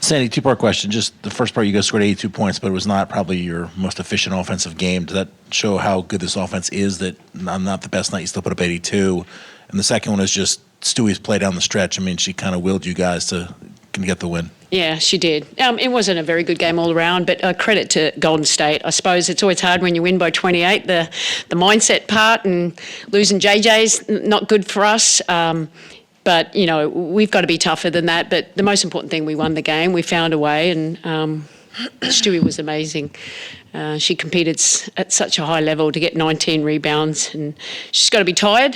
Sandy, two-part question. Just the first part, you guys scored 82 points, but it was not probably your most efficient offensive game. Does that show how good this offense is, that on not the best night you still put up 82? And the second one is just Stewie's play down the stretch. I mean, she kind of willed you guys to get the win. Yeah, she did. It wasn't a very good game all around, but credit to Golden State. I suppose it's always hard when you win by 28, the mindset part, and losing JJ's not good for us. But, you know, we've got to be tougher than that. But the most important thing, we won the game. We found a way, and Stewie was amazing. She competed at such a high level to get 19 rebounds, and she's got to be tired.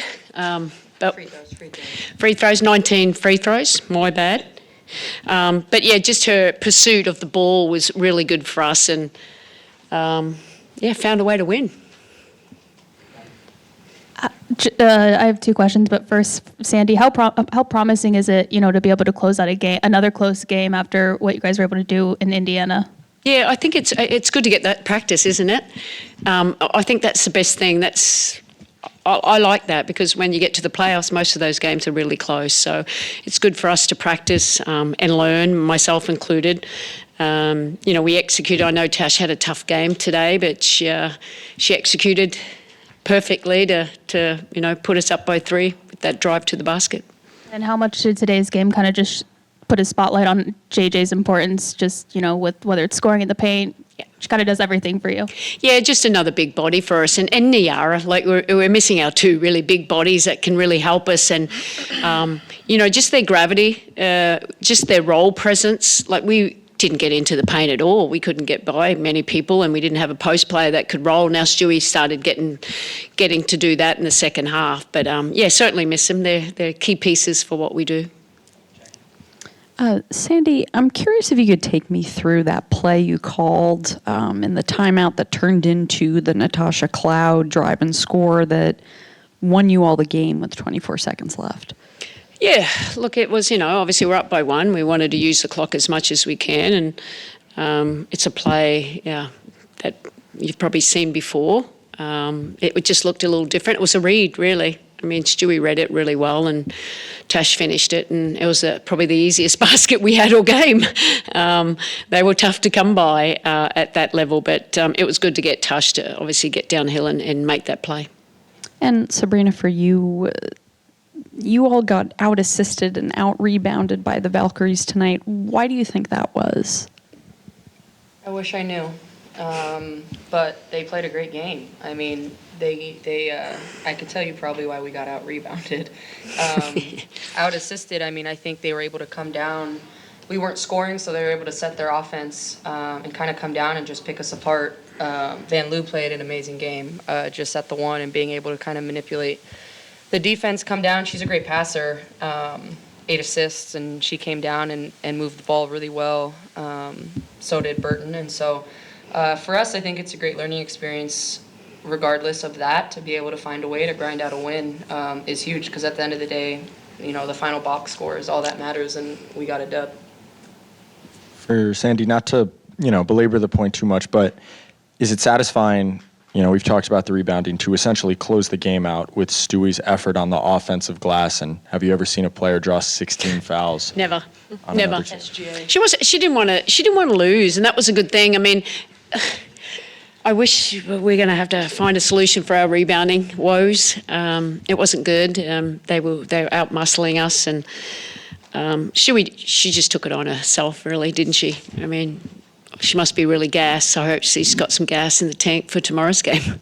Free throws, 19 free throws, my bad. But, yeah, just her pursuit of the ball was really good for us, and, found a way to win. I have two questions, but first, Sandy, how promising is it, to be able to close out another close game after what you guys were able to do in Indiana? Yeah, I think it's good to get that practice, isn't it? I think that's the best thing. I like that, because when you get to the playoffs, most of those games are really close. So it's good for us to practice and learn, myself included. We executed. I know Tash had a tough game today, but she executed perfectly to put us up by 3 with that drive to the basket. And how much did today's game kind of just put a spotlight on JJ's importance, just, with whether it's scoring in the paint? Yeah. She kind of does everything for you. Yeah, just another big body for us. And Niara, like we're missing our 2 really big bodies that can really help us. And, just their gravity, just their role presence. Like we didn't get into the paint at all. We couldn't get by many people, and we didn't have a post player that could roll. Now Stewie started getting to do that in the second half. But, certainly miss them. They're key pieces for what we do. Sandy, I'm curious if you could take me through that play you called in the timeout that turned into the Natasha Cloud drive and score that won you all the game with 24 seconds left. Yeah, look, it was, obviously we're up by 1. We wanted to use the clock as much as we can, and it's a play that you've probably seen before. It just looked a little different. It was a read, really. I mean, Stewie read it really well, and Tash finished it, and it was probably the easiest basket we had all game. They were tough to come by at that level, but it was good to get Tash to obviously get downhill and make that play. And Sabrina, for you, you all got out-assisted and out-rebounded by the Valkyries tonight. Why do you think that was? I wish I knew, but they played a great game. I mean, I could tell you probably why we got out-rebounded. Out-assisted, I think they were able to come down. We weren't scoring, so they were able to set their offense and kind of come down and just pick us apart. Van Loo played an amazing game, just at the 1 and being able to kind of manipulate the defense, come down. She's a great passer, 8 assists, and she came down and moved the ball really well. So did Burton. And so for us, I think it's a great learning experience. Regardless of that, to be able to find a way to grind out a win is huge, because at the end of the day, the final box score is all that matters, and we got a dub. For Sandy, not to belabor the point too much, but is it satisfying? We've talked about the rebounding, to essentially close the game out with Stewie's effort on the offensive glass. And have you ever seen a player draw 16 fouls? Never. She didn't want to lose, and that was a good thing. I mean, I wish we're going to have to find a solution for our rebounding woes. It wasn't good. They were out muscling us, and she just took it on herself, really, didn't she? I mean, she must be really gassed. So I hope she's got some gas in the tank for tomorrow's game.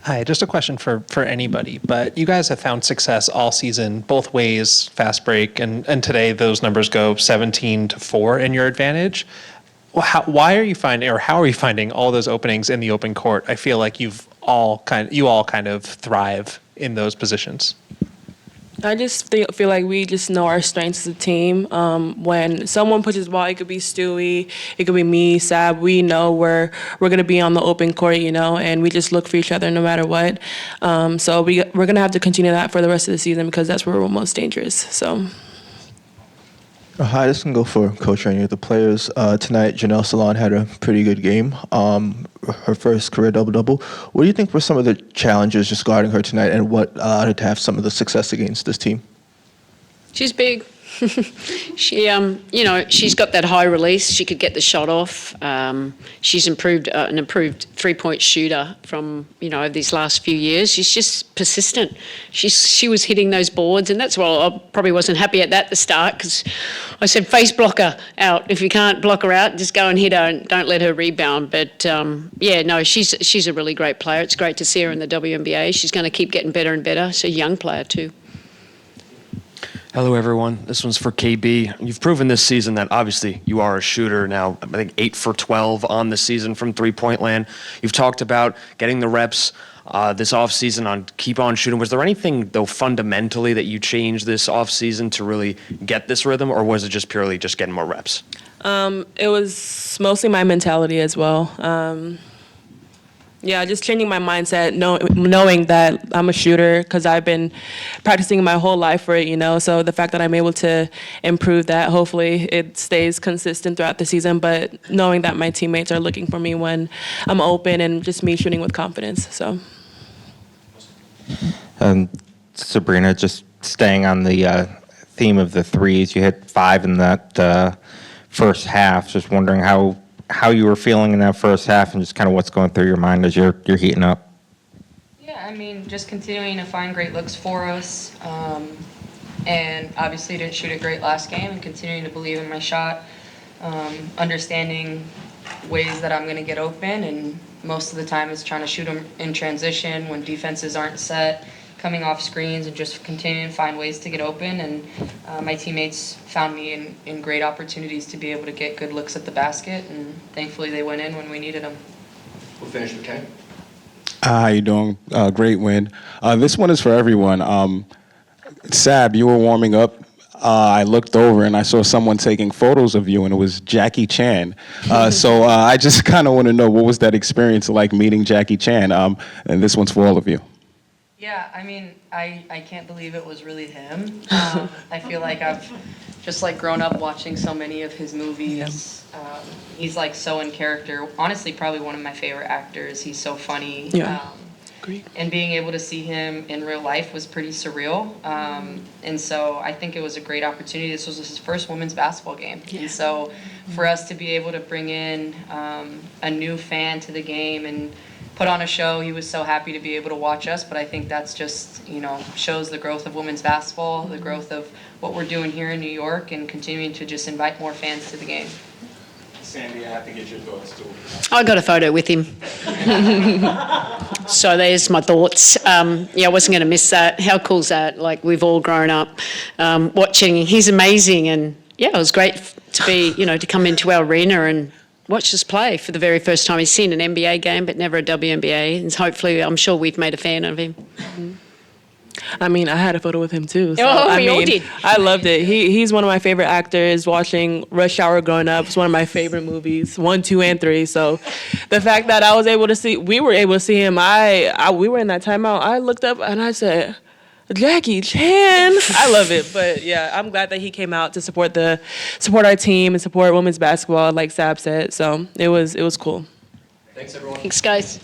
Hi, just a question for anybody, but you guys have found success all season, both ways, fast break, and today those numbers go 17-4 in your advantage. Well, how are you finding all those openings in the open court? I feel like you all kind of thrive in those positions. I just feel like we just know our strengths as a team. When someone pushes the ball, it could be Stewie, it could be me, Sab. We know we're going to be on the open court, and we just look for each other no matter what. So we're going to have to continue that for the rest of the season, because that's where we're most dangerous. So. Hi, this can go for Coach or any of the players. Tonight, Janelle Salon had a pretty good game, her first career double-double. What do you think were some of the challenges just guarding her tonight, and what allowed her to have some of the success against this team? She's big. She, she's got that high release. She could get the shot off. She's improved an improved three-point shooter from these last few years. She's just persistent. She was hitting those boards, and that's why I probably wasn't happy at the start, because I said face blocker out. If you can't block her out, just go and hit her and don't let her rebound. But she's a really great player. It's great to see her in the WNBA. She's going to keep getting better and better. She's a young player too. Hello, everyone. This one's for KB. You've proven this season that obviously you are a shooter now. I think 8 for 12 on the season from three-point land. You've talked about getting the reps this offseason on keep on shooting. Was there anything, though, fundamentally that you changed this offseason to really get this rhythm, or was it just purely just getting more reps? It was mostly my mentality as well. Just changing my mindset, knowing that I'm a shooter, because I've been practicing my whole life for it, So the fact that I'm able to improve that, hopefully it stays consistent throughout the season, but knowing that my teammates are looking for me when I'm open and just me shooting with confidence, so. Sabrina, just staying on the theme of the threes, you hit 5 in that first half. Just wondering how you were feeling in that first half and just kind of what's going through your mind as you're heating up. Yeah, I mean, just continuing to find great looks for us. And obviously didn't shoot it great last game, and continuing to believe in my shot. Understanding ways that I'm going to get open, and most of the time it's trying to shoot them in transition when defenses aren't set, coming off screens, and just continuing to find ways to get open. And my teammates found me in great opportunities to be able to get good looks at the basket, and thankfully they went in when we needed them. We'll finish with Ken. How you doing? Great win. This one is for everyone. Sab, you were warming up. I looked over and I saw someone taking photos of you, and it was Jackie Chan. So I just kind of want to know, what was that experience like meeting Jackie Chan? And this one's for all of you. Yeah, I mean, I can't believe it was really him. I feel like I've just grown up watching so many of his movies. He's so in character. Honestly, probably one of my favorite actors. He's so funny. Yeah. And being able to see him in real life was pretty surreal. And so I think it was a great opportunity. This was his first women's basketball game. Yeah. And so for us to be able to bring in a new fan to the game and put on a show, he was so happy to be able to watch us. But I think that's just, shows the growth of women's basketball, the growth of what we're doing here in New York, and continuing to just invite more fans to the game. Sandy, I have to get your thoughts too. I got a photo with him. So there's my thoughts. I wasn't going to miss that. How cool's that? We've all grown up watching. He's amazing, and it was great to be, to come into our arena and watch us play for the very first time. He's seen an NBA game, but never a WNBA, and hopefully, I'm sure we've made a fan of him. Mm-hmm. I mean, I had a photo with him too. So, we all did. I loved it. He's one of my favorite actors. Watching Rush Hour growing up was one of my favorite movies, 1, 2, and 3. So the fact that we were able to see him, we were in that timeout. I looked up and I said, Jackie Chan. I love it. But yeah, I'm glad that he came out to support our team and support women's basketball, like Sab said. So it was cool. Thanks, everyone. Thanks, guys.